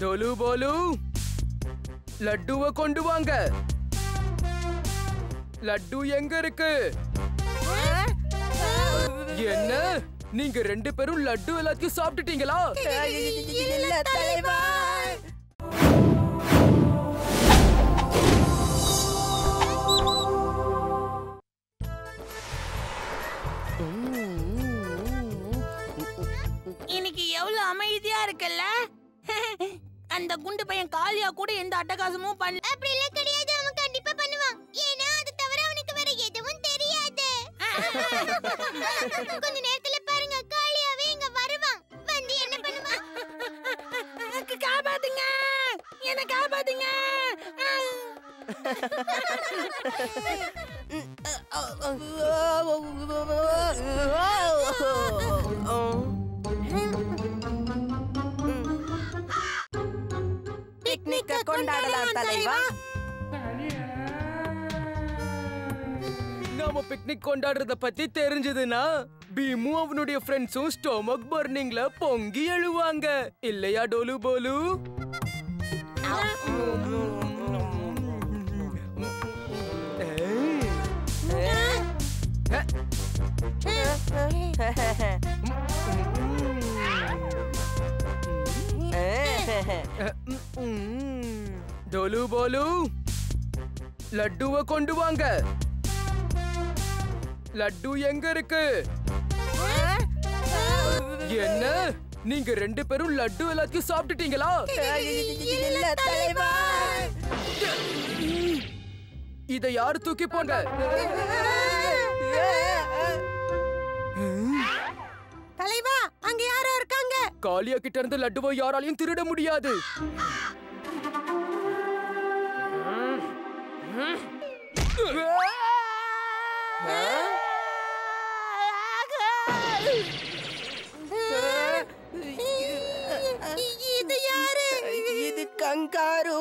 டோலு போலு, லட்டுவை கொண்டு வாங்க. லட்டு எங்க இருக்கு? என்ன நீங்க 2 பேரும் லட்டு எல்லாத்தையும் சாப்பிட்டுட்டீங்களா? இல்ல தலைவா. இன்னைக்கு எவ்வளவு அமைதியா இருக்குல்ல? அந்த குண்டு பையன் காளியா கூட எந்த அட்டகாசமும் பண்ணல. அப்படி இல்ல கிடையாது, அவன் கண்டிப்பா பண்ணுவான். ஏன்னா அது தவிர அவனுக்கு வேற எதுவும் தெரியாது. கொஞ்ச நேரத்துல பாருங்க, காளியாவே இங்க வருவான். வந்து என்ன பண்ணுவான்? காப்பாத்துங்க, என்ன காப்பாத்துங்க. பிக்னிக் கொண்டாடலாம் தலைவா. நாம பிக்னிக் கொண்டாடுறத பத்தி தெரிஞ்சதுன்னா பீமு அவனுடைய ஃப்ரெண்ட்ஸும் ஸ்டொமக் பர்னிங்ல பொங்கி எழுவாங்க. இல்லையா டோலு போலு? டோலு போலு, லட்டுவை கொண்டு வாங்க. லட்டு எங்க இருக்கு? என்ன நீங்க 2 பேரும் லட்டு எல்லாத்தையும் சாப்பிட்டுட்டீங்களா? இல்ல தலைவா. இதை யாரு தூக்கி போங்க. தலைவா, அங்க யாரோ இருக்காங்க. காளியா கிட்ட இருந்து லட்டுவை யாராலையும் திருட முடியாது. இது யாரு? இது கங்காரு.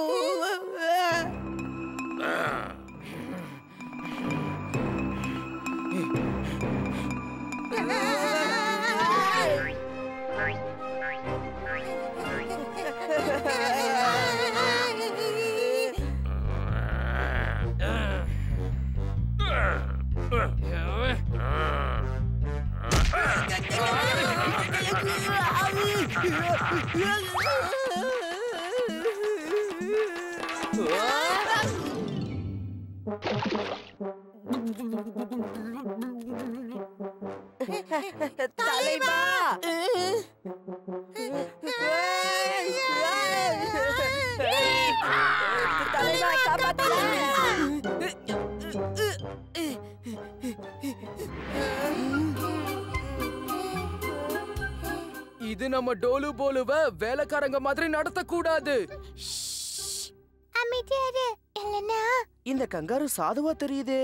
தலைவா, தலைவா காப்பாத்துங்க. இது நம்ம டோலு போலுவ வேலைக்காரங்க மாதிரி நடத்தக்கூடாது. அமைதியாரு, இல்லனா இந்த கங்காரு சாதுவா தெரியுது.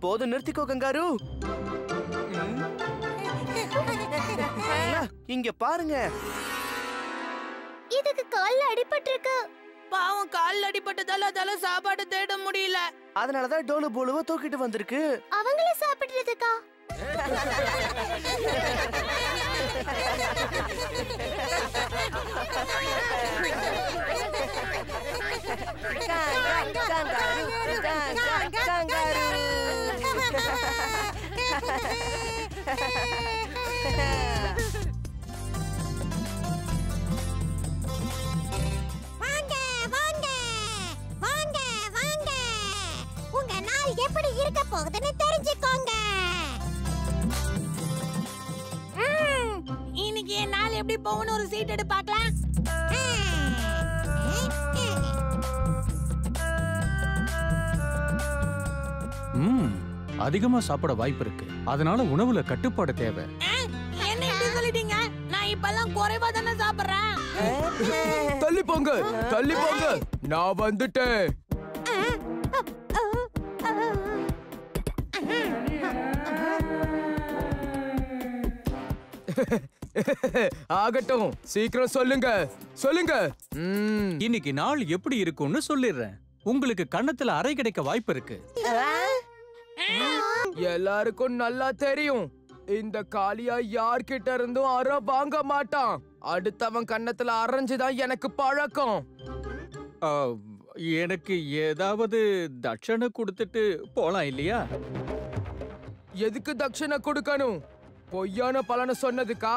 போதும், நிறுத்திக்கோ கங்காரு. இங்க பாருங்க, இதுக்கு கால்ல அடிபட்டிருக்கு. பாவம், கால் அடிபட்டதால அதால சாப்பாடு தேட முடியல. அதனாலதான் டோலு போலுவ தூக்கிட்டு வந்திருக்கு. அவங்கள சாப்பிடுறதுக்கா? வாங்க வாங்க வாங்க வாங்க, உங்க நாள் எப்படி இருக்க போகுதுன்னு தெரிஞ்சுக்கோங்க. இன்னைக்கு என் நாள் எப்படி போகணும் ஒரு சீட் எடு பார்க்கலாம். அதிகமா சாப்பிட வாய்ப்பு இருக்கு. அதனால உணவுல கட்டுப்பாடு தேவை. என்ன இப்படி சொல்லிட்டீங்க? நான் இப்பெல்லாம் குறைவா தானே சாப்பிடுறேன். தள்ளி போங்க, தள்ளி போங்க, நான் வந்துட்டேன். ஆகட்டும், சீக்கிரம் சொல்லுங்க சொல்லுங்க. இன்னைக்கு நாள் எப்படி இருக்கும்னு சொல்லிடுறேன். உங்களுக்கு கன்னத்துல அறை கிடைக்க வாய்ப்பு இருக்கு. எல்லாருக்கும் நல்லா தெரியும், இந்த காளியா யார்கிட்ட இருந்தும் அற வாங்க மாட்டான். அடுத்தவன் கன்னத்துல அரைஞ்சுதான் எனக்கு பழக்கம். ஆ, எனக்கு ஏதாவது தட்சணை கொடுத்துட்டு போலாம் இல்லையா? எதுக்கு தட்சணை கொடுக்கணும்? பொய்யான பலனை சொன்னதுக்கா?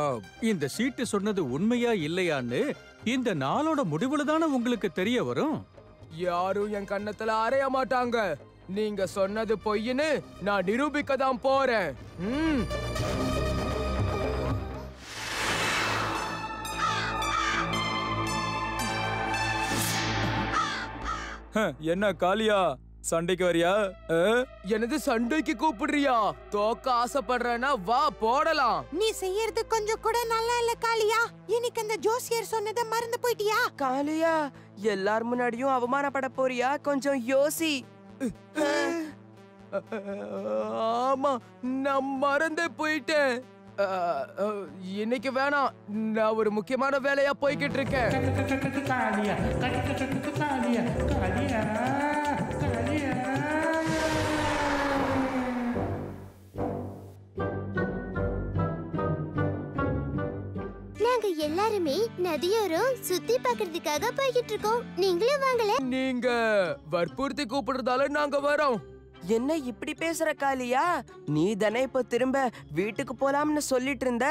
ஆ, இந்த சீட்டு சொன்னது உண்மையா இல்லையான்னு இந்த நாளோட முடிவுல தானே உங்களுக்கு தெரிய வரும். யாரும் என் கன்னத்துல அறைய மாட்டாங்க. நீங்க சொன்னது பொய்ன்னு நான் நிரூபிக்க தான் போறேன். என்ன காளியா, சண்டைக்கு வரியா? எனது சண்டைக்கு கூப்பிடுறியா? தோக்க ஆசைப்படுறேன்னா வா போடலாம். நீ செய்யறது கொஞ்சம் கூட நல்லா இல்ல காளியா. இன்னைக்கு அந்த ஜோசியர் சொன்னதை மறந்து போயிட்டியா? காளியா, எல்லார் முன்னாடியும் அவமானப்பட போறியா? கொஞ்சம் யோசி. ஆமா, நான் மறந்தே போயிட்டேன். இன்னைக்கு வேணாம், நான் ஒரு முக்கியமான வேலையா போய்கிட்டு இருக்கேன். நாங்க எல்லாருமே நதியோரம் சுத்தி பாக்குறதுக்காக போய்கிட்டு இருக்கோம். நீங்களும் வாங்கல. நீங்க வற்புறுத்தி கூப்பிடுறதால நாங்க வரோம். என்ன இப்படி பேசுற காளியா? நீ தானே இப்ப திரும்ப வீட்டுக்கு போலாம்னு சொல்லிட்டு இருந்த.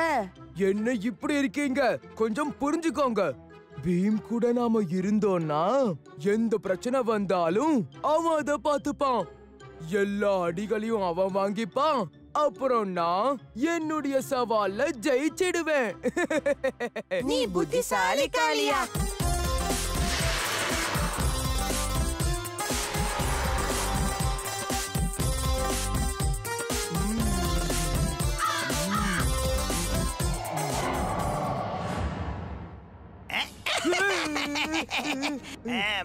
என்ன இப்படி இருக்கீங்க? கொஞ்சம் புரிஞ்சுக்கோங்க. பீம் கூட நாம இருந்தோம்னா எந்த பிரச்சனை வந்தாலும் அவன் அதை பார்த்துப்பான். எல்லா அடிகளையும் அவன் வாங்கிப்பான். அப்புறம் நான் என்னுடைய சவால்ல ஜெயிச்சிடுவேன். நீ புத்திசாலி காளியா.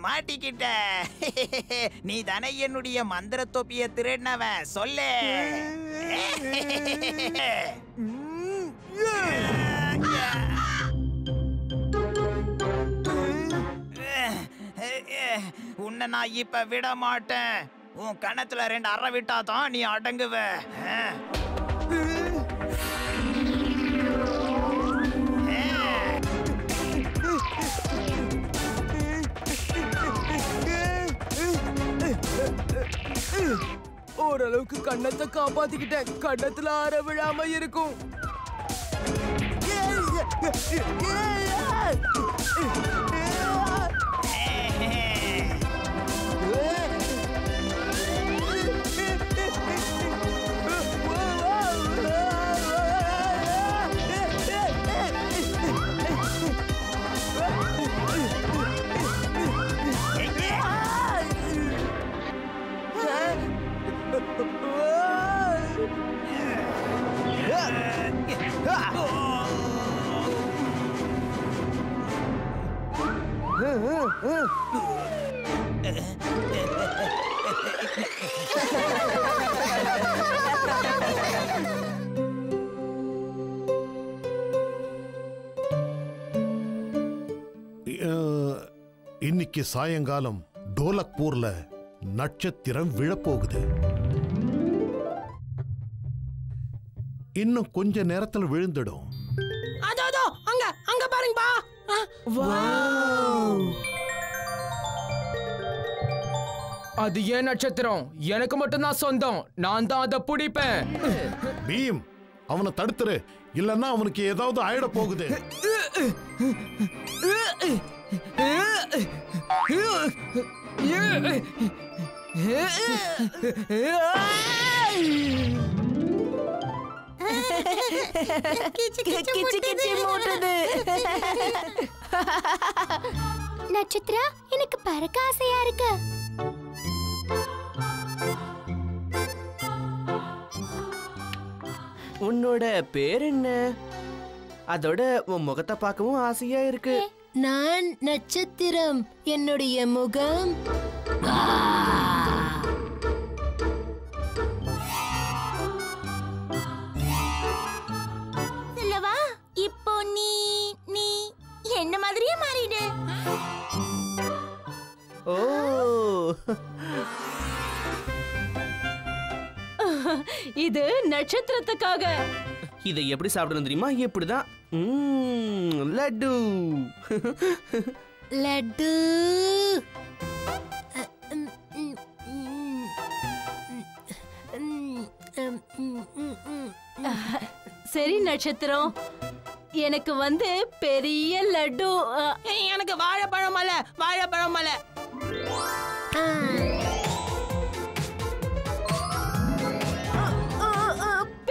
மாட்டிக்கிட்ட. நீ தானே என்னுடைய மந்திர தொப்பிய திருடினவன், சொல்லு. உன்னை நான் இப்ப விட மாட்டேன். உன் கணத்துல 2 அறை விட்டாதான் நீ அடங்குவ. ஓரளவுக்கு கண்ணத்தை காப்பாத்திக்கிட்டேன். கண்ணத்துல அற விழாம இருக்கும். இன்னைக்கு சாயங்காலம் டோலக்பூர்ல நட்சத்திரம் விழப்போகுது. இன்னும் கொஞ்ச நேரத்துல விழுந்துடும். அதோ அங்க அங்க பாருங்கப்பா. அது ஏன் நட்சத்திரம்? எனக்கு மட்டும் தான் சொந்தம். நான் தான் அதை பிடிப்பேன். பீம், அவனை தடுத்துரு, இல்லன்னா அவனுக்கு ஏதாவது ஆயிட போகுது. நட்சத்திரா, எனக்கு பறக்க ஆசையா இருக்கு. உன்னோட பேர் என்ன? அதோட உன் முகத்தை பார்க்கவும் ஆசையா இருக்கு. நான் நட்சத்திரம். என்னுடைய முகம் சொல்லவா? இப்போ நீ நீ என்ன மாதிரியே மாறிடு. ஓ, இது நட்சத்திரத்துக்காக. இதை எப்படி சாப்பிடணும் தெரியுமா? எப்படிதான் லட்டு. லட்டு. சரி நட்சத்திரம், எனக்கு பெரிய லட்டு. எனக்கு வாழைப்பழம் மலை, வாழைப்பழம் மலை.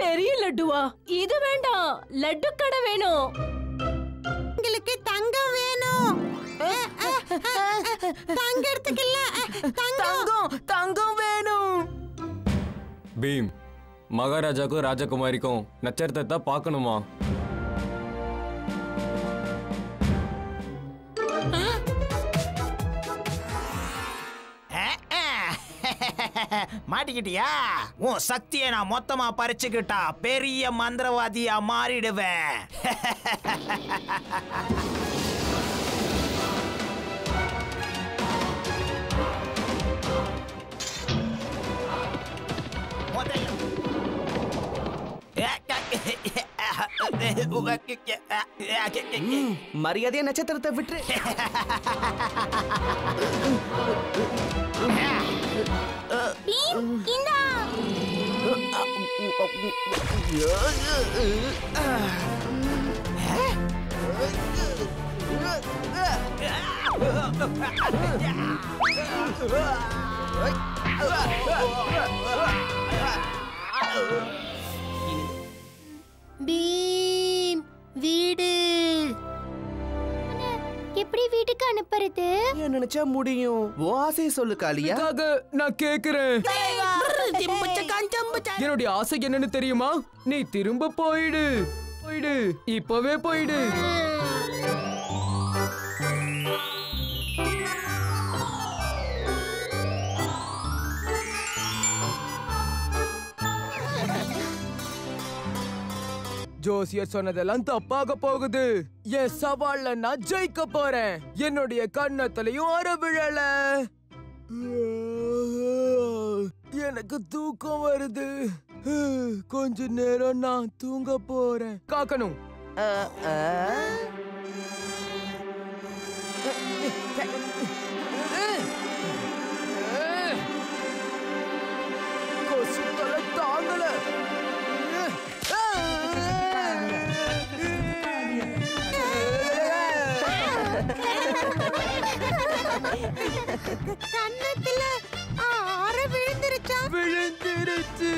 பெரிய லட்டுவா? இது வேண்டாம், லட்டு கடை வேணும். உங்களுக்கு தங்கம் வேணும். தங்கறதுக்கு இல்ல, தங்கம் வேணும். பீம், மகாராஜாக்கும் ராஜகுமாரிக்கும் நட்சத்திரத்தை பார்க்கணுமா? மாட்டிக்கிட்டியா? உன் சக்தியை நான் மொத்தமா பறிச்சுக்கிட்டா பெரிய மந்திரவாதியா மாறிடுவேன். மரியாதையா நட்சத்திரத்தை விட்டு. பீம், வீடு எப்படி வீட்டுக்கு அனுப்புறது? நினைச்சா முடியும். ஆசையை சொல்லு காளியா. நான் கேக்குறேன். என்னுடைய ஆசை என்னன்னு தெரியுமா? நீ திரும்ப போயிடு, போயிடு, இப்பவே போயிடு. ஜோசியர் சொன்னதெல்லாம் தப்பாக போகுது. என் சவால்ல நான் ஜெயிக்க போறேன். என்னுடைய கண்ணத்திலையும் அற விழல. எனக்கு தூக்கம் வருது. கொஞ்ச நேரம் நான் தூங்க போறேன். காக்கணும். கொசு தொல்லை தாங்கல. கண்ணத்துல ஆற விழுந்துருச்சா? விழுந்துருச்சு.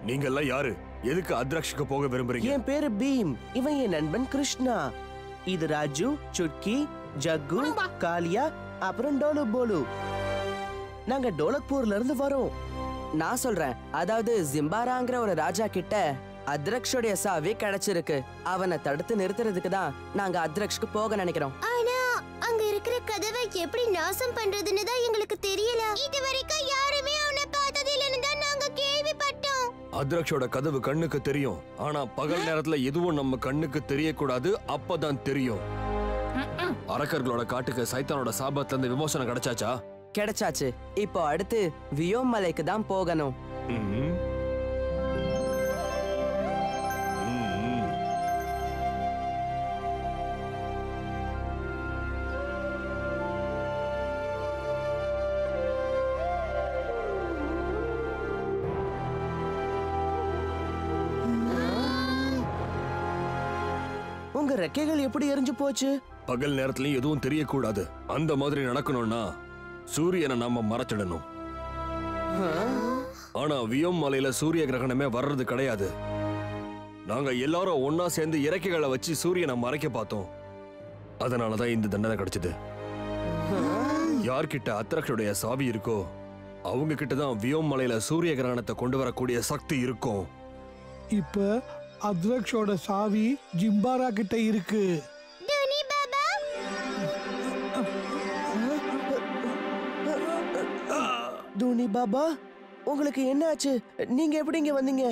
நீங்க எல்லாம் யாரு? எதுக்கு அத்ராக்ஷுக்கு போக விரும்புறீங்க? என் பேரு பீம். இவன் என் நண்பன் கிருஷ்ணா. இது ராஜு, சுட்கி, ஜக்கு, காளியா, அப்புறம் டோலு போலு. நாங்க டோலக்பூர்ல இருந்து வரோம். நான் சொல்றேன், அதாவது ஜிம்பாராங்கிற ஒரு ராஜா கிட்ட அத்ரக்ஷோடைய சாவி கிடைச்சிருக்கு. அவனை தடுத்து நிறுத்துறதுக்கு தான் நாங்க அத்ரக்ஷ்க்கு போக நினைக்கிறோம். ஆனா அங்க இருக்கிற கதவை எப்படி நாசம் பண்றதுன்னு தான் எங்களுக்கு தெரியல. இது வரைக்கும் யாருமே அவனை பார்த்தது இல்லன்னு தான் நாங்க கேள்விப்பட்டோம். அத்ராக்ஷோட கதவு கண்ணுக்கு தெரியும். ஆனா பகல் நேரத்துல எதுவும் நம்ம கண்ணுக்கு தெரியக்கூடாது. அப்பதான் தெரியும். அரக்கர்களோட காட்டுக்கு சைத்தானோட சாபத்துல இருந்து விமோசனம் கிடைச்சாச்சா? கிடைச்சாச்சு. இப்போ அடுத்து வியோம் மலைக்கு தான் போகணும். உங்க ரெக்கைகள் எப்படி எரிஞ்சு போச்சு? பகல் நேரத்துலயும் எதுவும் தெரியக்கூடாது. அந்த மாதிரி நடக்கணும்னா சூரியனை நாம மறைச்சிடணும். ஆனா வியோம் மலையில சூரிய கிரகணமே வர்றது கிடையாது. நாங்க எல்லாரும் ஒன்னா சேர்ந்து இறக்கைகளை வச்சு சூரியனை மறைக்க பார்த்தோம். அதனாலதான் இந்த தண்டனை கிடைச்சது. யார்கிட்ட அத்ரக்ஷுடைய சாவி இருக்கோ அவங்க கிட்டதான் வியோம் மலையில சூரிய கிரகணத்தை கொண்டு வரக்கூடிய சக்தி இருக்கும். இப்ப அத்ரக்ஷோட சாவி ஜிம்பாரா கிட்ட இருக்கு. தூணி பாபா, உங்களுக்கு என்ன ஆச்சு? நீங்க எப்படி இங்க வந்தீங்க?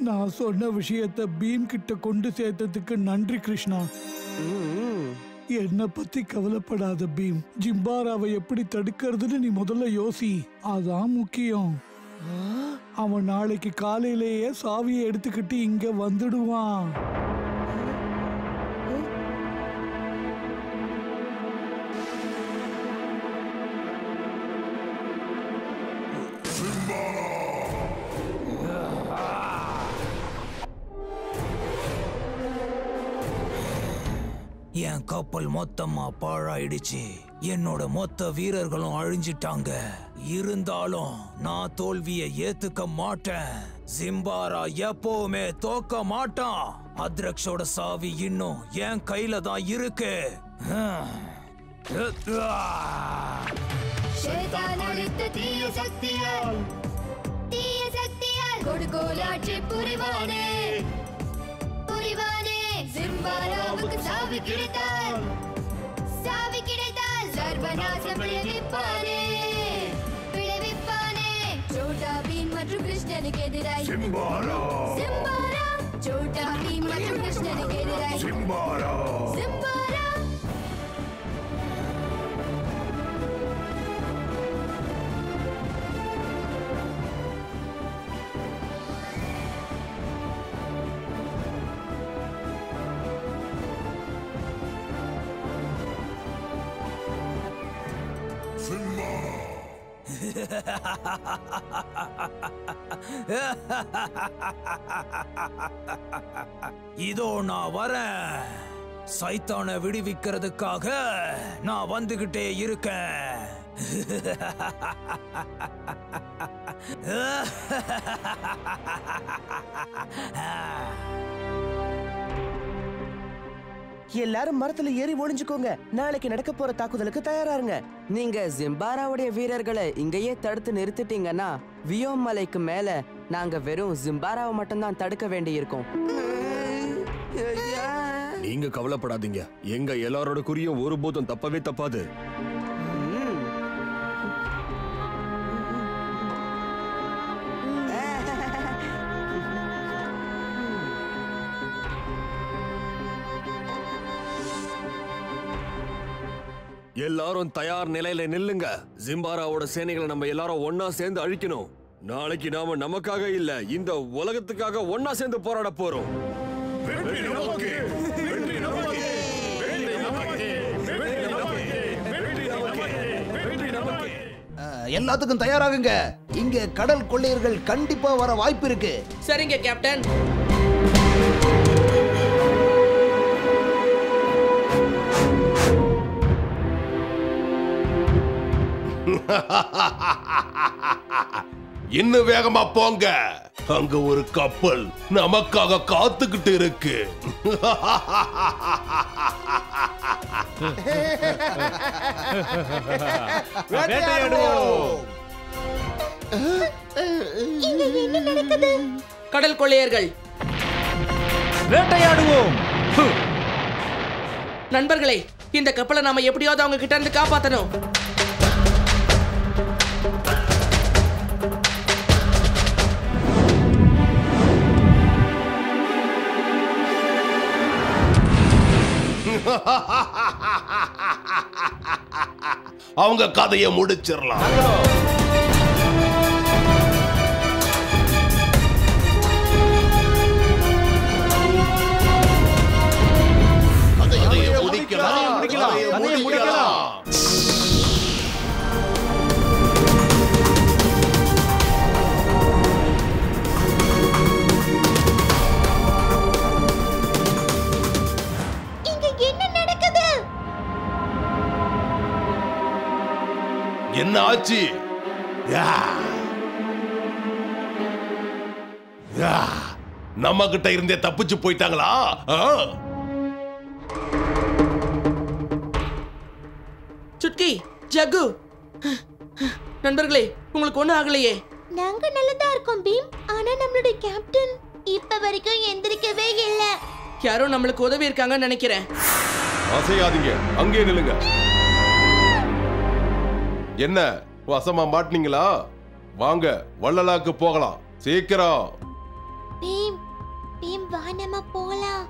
நான் சொன்ன விஷயத்தை பீம் கிட்ட கொண்டு சேர்த்ததுக்கு நன்றி கிருஷ்ணா. என்ன பத்தி கவலைப்படாத பீம். ஜிம்பாராவை எப்படி தடுக்கிறதுன்னு நீ முதல்ல யோசி. அதான் முக்கியம். அவன் நாளைக்கு காலையிலேயே சாவியை எடுத்துக்கிட்டு இங்க வந்துடுவான். என் கப்பல் மொத்தமா பாழாயிடுச்சு. என்னோட மொத்த வீரர்களும் அழிஞ்சிட்டாங்க. இருந்தாலும் நான் தோல்வியை ஏத்துக்க மாட்டேன். ஜிம்பாரா எப்பவுமே தோக்க மாட்டான். அத்ரக்ஷோட சாவி இன்னும் என் கையில தான் இருக்கு. தீய சக்தியால் கொடுகோலாட்சி புரிவானே புரிவானே. ஜிம்பாராவுக்கு சாவி கிடைத்தால் சர்வநாசம் விளைவிப்பானே சோட்டா பீம் மற்றும் கிருஷ்ணனுக்கு எதிராய் ஜிம்பாரா சோட்டா பீம் மற்றும் கிருஷ்ணனுக்கு எதிராய் ஜிம்பாரா. இதோ நான் வரேன். சைத்தானை விடுவிக்கிறதுக்காக நான் வந்துகிட்டே இருக்கேன். எல்லாரும் மரத்துல ஏறி ஒளிஞ்சுக்கோங்க. நாளைக்கு நடக்க போற தாக்குதலுக்கு தயாராருங்க. நீங்க ஜிம்பாராவுடைய வீரர்களை இங்கேயே தடுத்து நிறுத்திட்டீங்கன்னா வியோம் மலைக்கு மேல நாங்க வெறும் ஜிம்பாராவை மட்டும்தான் தடுக்க வேண்டி இருக்கும். நீங்க கவலைப்படாதீங்க. எங்க எல்லாரோட குறியும் ஒருபோதும் தப்பவே தப்பாது. எல்லாரும் தயார் நிலையில நில்லுங்க. ஜிம்பாராவோட சேனைகளை நம்ம எல்லாரும் ஒன்னா சேர்ந்து அழிக்கணும். நாளைக்கு நாம நமக்காக இல்ல, இந்த உலகத்துக்காக ஒன்னா சேர்ந்து போராட போறோம். எல்லாத்துக்கும் தயாராகுங்க. இங்க கடல் கொள்ளையர்கள் கண்டிப்பா வர வாய்ப்பு இருக்கு. சரிங்க கேப்டன். இன்னும் வேகமா போங்க. அங்க ஒரு கப்பல் நமக்காக காத்துக்கிட்டு இருக்கு. கடல் கொள்ளையர்கள் வேட்டையாடுவோம். நண்பர்களே, இந்த கப்பலை நாம எப்படியாவது அவங்க கிட்ட இருந்து காப்பாத்தணும். அவங்க கதையை முடிச்சிடலாம். கதையை முடிக்கலாம். என்ன ஆச்சு? நம்ம கிட்ட இருந்தே தப்பிச்சு போயிட்டாங்களா? சுட்கி, ஜக்கு, நண்பர்களே, உங்களுக்கு ஒண்ணும் ஆகலையே? நாங்க நல்லதா இருக்கோம் பீம். ஆனா நம்மளுடைய கேப்டன் இப்ப வரைக்கும் எந்திரிக்கவே இல்ல. யாரோ நம்மளுக்கு உதவி இருக்காங்கன்னு நினைக்கிறேன். அசையாதீங்க, அங்கே நில்லுங்க. என்ன வசமா மாட்டீங்களா? வாங்க வள்ளலாக்கு போகலாம், சீக்கிரம். பீம், பீம் வா நம்ம போலாம்.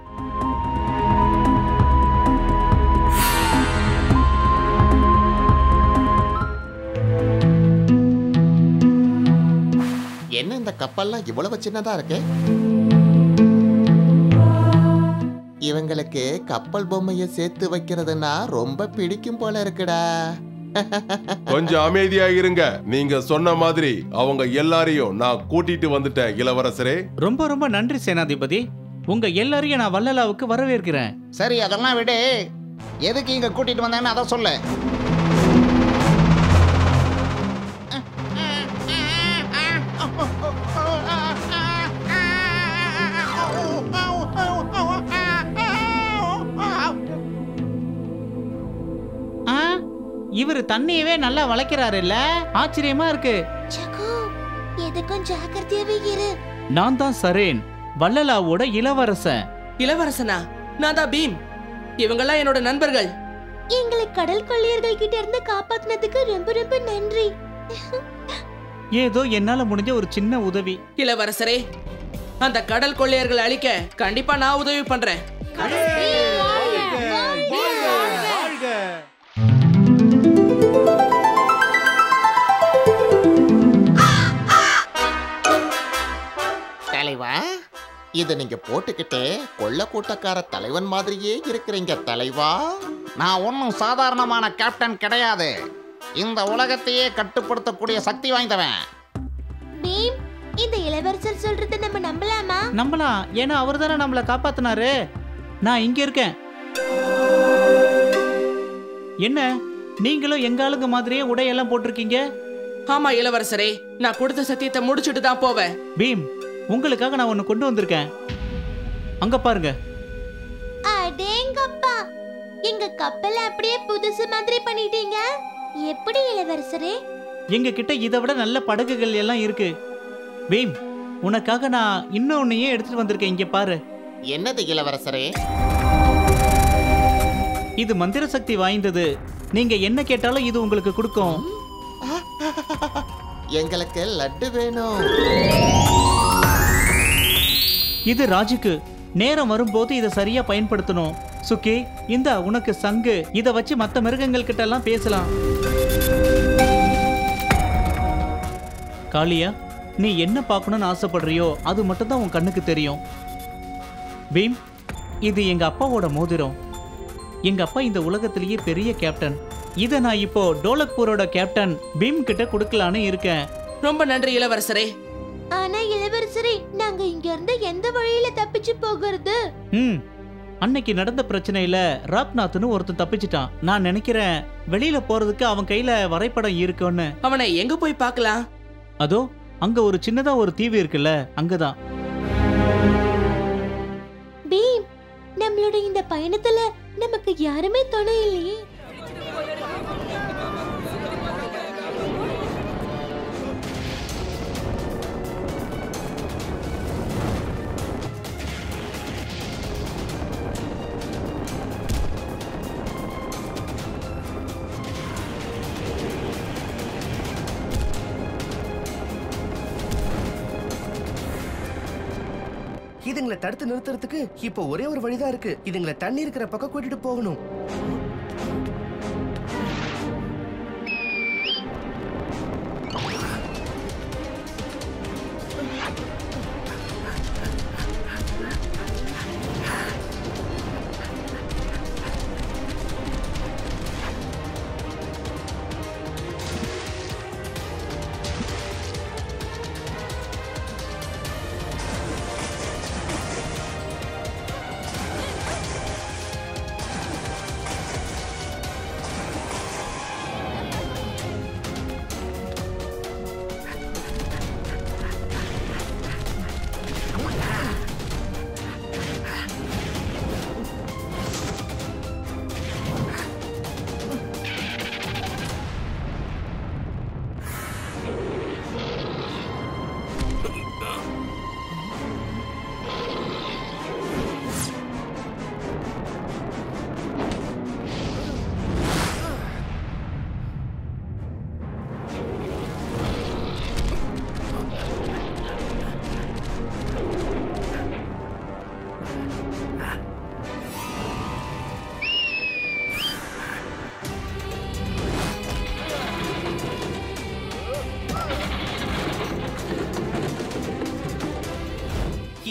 என்ன இந்த கப்பல்லாம் இவ்வளவு சின்னதா இருக்கு? இவங்களுக்கு கப்பல் பொம்மையை சேர்த்து வைக்கிறதுனா ரொம்ப பிடிக்கும் போல இருக்குடா. கொஞ்சம் அமைதியா இருங்க. நீங்க சொன்ன மாதிரி அவங்க எல்லாரையும் நான் கூட்டிட்டு வந்துட்டேன் இளவரசரே. ரொம்ப ரொம்ப நன்றி சேனாதிபதி. உங்க எல்லாரையும் நான் வள்ளலாவுக்கு வரவேற்கிறேன். சரி, அதெல்லாம் விடு. எதுக்கு இங்க கூட்டிட்டு வந்தேன்னு அதை சொல்லு. இவர் தண்ணியவே நல்லா வளைக்கிறாரு இல்ல? ஆச்சரியமா இருக்கு. ஜக்கு, எதுக்கும் ஜாக்கிரதையாவே இரு. நான் தான் சரேன், வள்ளலாவோட இளவரசன். இளவரசனா? நான் தான் பீம். இவங்கெல்லாம் என்னோட நண்பர்கள். எங்களை கடல் கொள்ளையர்கள் கிட்ட இருந்து காப்பாத்தினதுக்கு ரொம்ப ரொம்ப நன்றி. ஏதோ என்னால முடிஞ்ச ஒரு சின்ன உதவி. இளவரசரே, அந்த கடல் கொள்ளையர்களை அழிக்க கண்டிப்பா நான் உதவி பண்றேன். தலைவா, இத நீங்க போட்டுக்கிட்டே கொள்ள கூட்டக்கார தலைவன் மாதிரியே இருக்கிறீங்க தலைவா. நான் ஒன்னும் சாதாரணமான கேப்டன் கிடையாது. இந்த உலகத்தையே கட்டுப்படுத்தக்கூடிய சக்தி வாய்ந்தவன். பீம், இந்த இளவரசர் சொல்றதை நம்ம நம்பலாமா? நம்பலாம், ஏன்னா அவர் தானே நம்மளை காப்பாத்தினாரு. நான் இங்க இருக்கேன். என்ன நீங்களும் எங்க ஆளுங்க மாதிரியே உடையெல்லாம் போட்டிருக்கீங்க? ஆமா இளவரசரே, நான் கொடுத்த சத்தியத்தை முடிச்சுட்டு தான் போவேன். பீம், உங்களுக்காக நான் ஒன்னு கொண்டு வந்திருக்கேன். அங்க பாருங்க. அடேங்கப்பா, எங்க கப்பலை அப்படியே புதுசு மாதிரி பண்ணிட்டீங்க. எப்படி இளவரசரே? எங்க கிட்ட இதை விட நல்ல படகுகள் எல்லாம் இருக்கு. பீம், உனக்காக நான் இன்னொன்னையே எடுத்துட்டு வந்திருக்கேன். இங்க பாரு. என்னது இளவரசரே? இது மந்திர சக்தி வாய்ந்தது. நீங்க என்ன கேட்டாலும் இது உங்களுக்கு கொடுக்கும். எங்களுக்கு லட்டு வேணும். இது ராஜுக்கு. நேரம் வரும்போது இதை சரியா பயன்படுத்தணும். சுக்கி, இந்த உனக்கு சங்கு. இதை வச்சு மற்ற மிருகங்கள் கிட்ட எல்லாம் பேசலாம். காளியா, நீ என்ன பார்க்கணும்னு ஆசைப்படுறியோ அது மட்டும் தான் உன் கண்ணுக்கு தெரியும். பீம், இது எங்க அப்பாவோட மோதிரம். எங்க அப்பா இந்த உலகத்திலேயே பெரிய கேப்டன். இதை நான் இப்போ டோலக்பூரோட கேப்டன் பீம் கிட்ட கொடுக்கலான்னு இருக்கேன். ரொம்ப நன்றி இளவரசரே. ஆனா இளவரசரே, நாங்க இங்க இருந்து எந்த வழியில தப்பிச்சு போகிறது? அன்னைக்கு நடந்த பிரச்சனையில ராப்நாத்னு ஒருத்தன் தப்பிச்சிட்டான். நான் நினைக்கிறேன் வெளியில போறதுக்கு அவன் கையில வரைபடம் இருக்குன்னு. அவனை எங்க போய் பார்க்கலாம்? அதோ அங்க ஒரு சின்னதா ஒரு தீவு இருக்குல்ல, அங்கதான். பீம், நம்மளோட இந்த பயணத்துல நமக்கு யாருமே துணை இல்லையே. இது இதுங்களை தடுத்து நிறுத்துறதுக்கு இப்போ ஒரே ஒரு வழிதான் இருக்கு. இதுங்களை தண்ணி இருக்கிற பக்கம் கூட்டிட்டு போகணும்.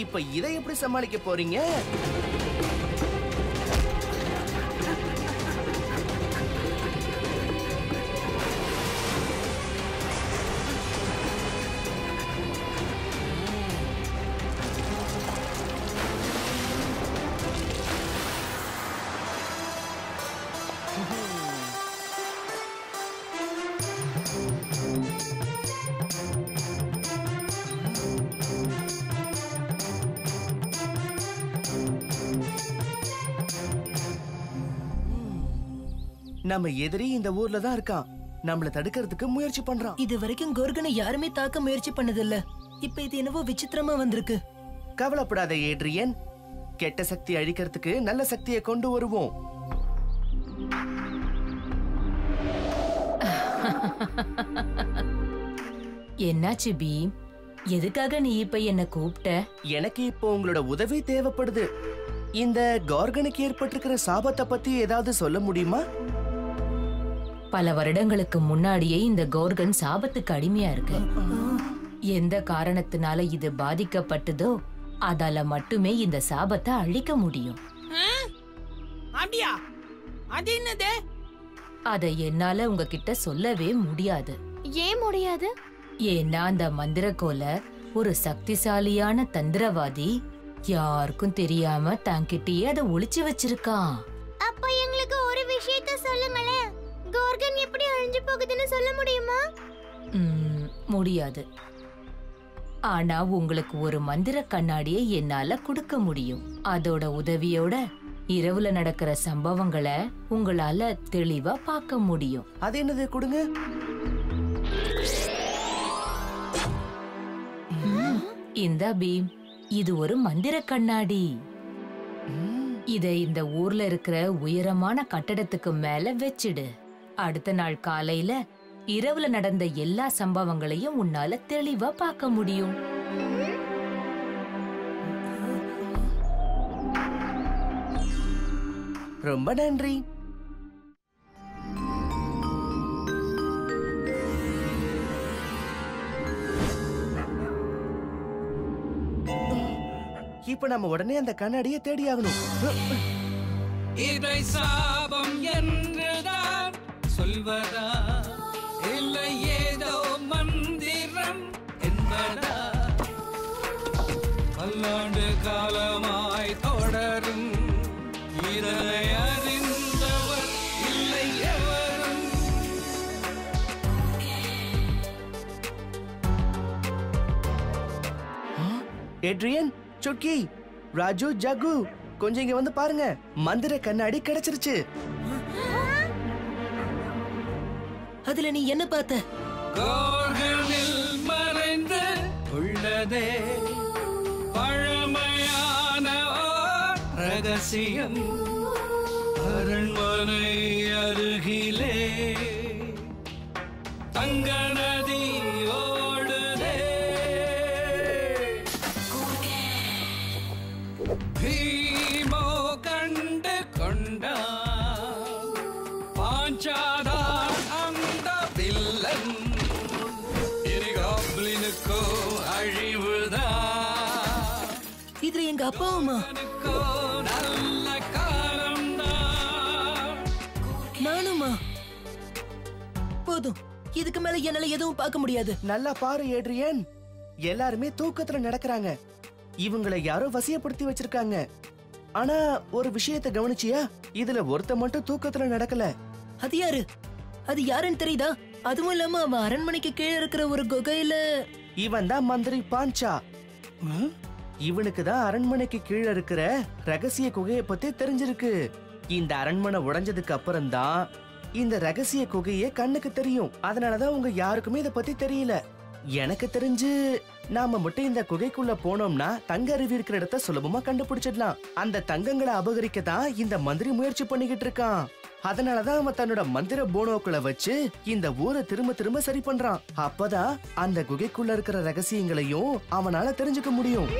இப்ப இதை எப்படி சமாளிக்க போறீங்க? நம்ம எதிரி இந்த ஊர்ல தான் இருக்கான். நம்மள தடுக்கிறதுக்கு முயற்சி பண்றான். இது வரைக்கும் கோர்கனை யாருமே தாக்க முயற்சி பண்ணதில்ல. இப்ப இது என்னவோ விசித்திரமா வந்திருக்கு. கவலைப்படாத ஏட்ரியன், கெட்ட சக்தி அழிக்கிறதுக்கு நல்ல சக்தியை கொண்டு வருவோம். என்னாச்சு பீம்? எதுக்காக நீ இப்ப என்ன கூப்பிட்ட? எனக்கு இப்போ உங்களோட உதவி தேவைப்படுது. இந்த கார்கனுக்கு ஏற்பட்டிருக்கிற சாபத்தை பத்தி ஏதாவது சொல்ல முடியுமா? பல வருடங்களுக்கு முன்னாடியே இந்த கோர்கன் சாபத்துக்கு அடிமையா இருக்கு. எந்த காரணத்தினால இது பாதிக்கப்பட்டதோ அதால மட்டுமே இந்த சாபத்தை அழிக்க முடியும். அப்படியா? அது என்னது? அதை என்னால உங்ககிட்ட சொல்லவே முடியாது. ஏன் முடியாது? ஏன்னா அந்த மந்திரக்கோல ஒரு சக்திசாலியான தந்திரவாதி யாருக்கும் தெரியாம தங்கிட்டயே அதை ஒளிச்சு வச்சிருக்கான். அப்ப எங்களுக்கு ஒரு விஷயத்த சொல்லுங்களேன். கோர்கன் எப்படி அழிஞ்சு போகுதுன்னு சொல்ல முடியுமா? முடியாது. ஆனா உங்களுக்கு ஒரு மந்திர கண்ணாடியை என்னால கொடுக்க முடியும். அதோட உதவியோட இரவுல நடக்கிற சம்பவங்களை உங்களால தெளிவா பார்க்க முடியும். அது என்னது? கொடுங்க. இந்த பீம், இது ஒரு மந்திர கண்ணாடி. இதை இந்த ஊர்ல இருக்கிற உயரமான கட்டடத்துக்கு மேல வச்சிடு. அடுத்த நாள் காலையில இரவுல நடந்த எல்லா சம்பவங்களையும் உன்னால தெளிவா பார்க்க முடியும். ரொம்ப நன்றி. இப்ப நம்ம உடனே அந்த கண்ணாடியை தேடி ஆகணும். இதை சாபம் என்றுதான் சொல்வதா, இல்லை ஏதோ மந்திரம் என்பதா? பல்லாண்டு காலமாய் தொடரும் இதனை அறிந்தவர் இல்லை எவரும். ஏட்ரியன், சுட்கி, ராஜு, ஜகு, கொஞ்சம் இங்க வந்து பாருங்க. மந்திர கண்ணாடி கிடைச்சிருச்சு. அதுல நீ என்ன பார்த்த? கோர்கனில் மறைந்து உள்ளதே பழமையான ரகசியம். அரண்மனை அருகிலே தங்க நதி ஓடுதே. பீமோ கண்டு கொண்டா பாஞ்சாதான் அந்த வில்லன் இனி காப்ளினுக்கோ அழிவுதான். இதுல எங்க அப்பா அம்மா நல்ல காலம்தான். நானுமா? போதும், இதுக்கு மேல என்னால எதுவும் பார்க்க முடியாது. நல்லா பாரு ஏட்ரியன், எல்லாருமே தூக்கத்துல நடக்கிறாங்க. இவங்களை யாரோ வசியப்படுத்தி வச்சிருக்காங்க. ஆனா ஒரு விஷயத்தை கவனிச்சியா? இதுல ஒருத்த மட்டும் தூக்கத்துல நடக்கல. அது யாரு? அது யாருன்னு தெரியுதா? அதுவும் இல்லாம அவன் அரண்மனைக்கு கீழே இருக்கிற ஒரு குகையில. இவன் தான் மந்திரி பாஞ்சா. இவனுக்கு தான் அரண்மனைக்கு கீழே இருக்கிற ரகசிய குகையை பத்தி தெரிஞ்சிருக்கு. இந்த அரண்மனை உடைஞ்சதுக்கு அப்புறம் தான் இந்த ரகசிய குகையே கண்ணுக்கு தெரியும். அதனாலதான் உங்க யாருக்குமே இத பத்தி தெரியல. எனக்கு தெரிஞ்சு நாம மட்டும் இந்த குகைக்குள்ள போனோம்னா தங்க அருவி இருக்கிற இடத்த சுலபமா கண்டுபிடிச்சிடலாம். அந்த தங்கங்களை அபகரிக்க தான் இந்த மந்திரி முயற்சி பண்ணிக்கிட்டு இருக்கான். அதனாலதான் அவன் தன்னோட மந்திர போனோக்களை வச்சு இந்த ஊரை திரும்ப திரும்ப சரி பண்றான். அப்பதான் அந்த குகைக்குள்ள இருக்கிற ரகசியங்களையும் அவனால தெரிஞ்சுக்க முடியும்.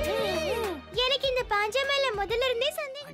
எனக்கு இந்த பாஞ்சா மேல முதல்ல இருந்தே சந்தேகம்.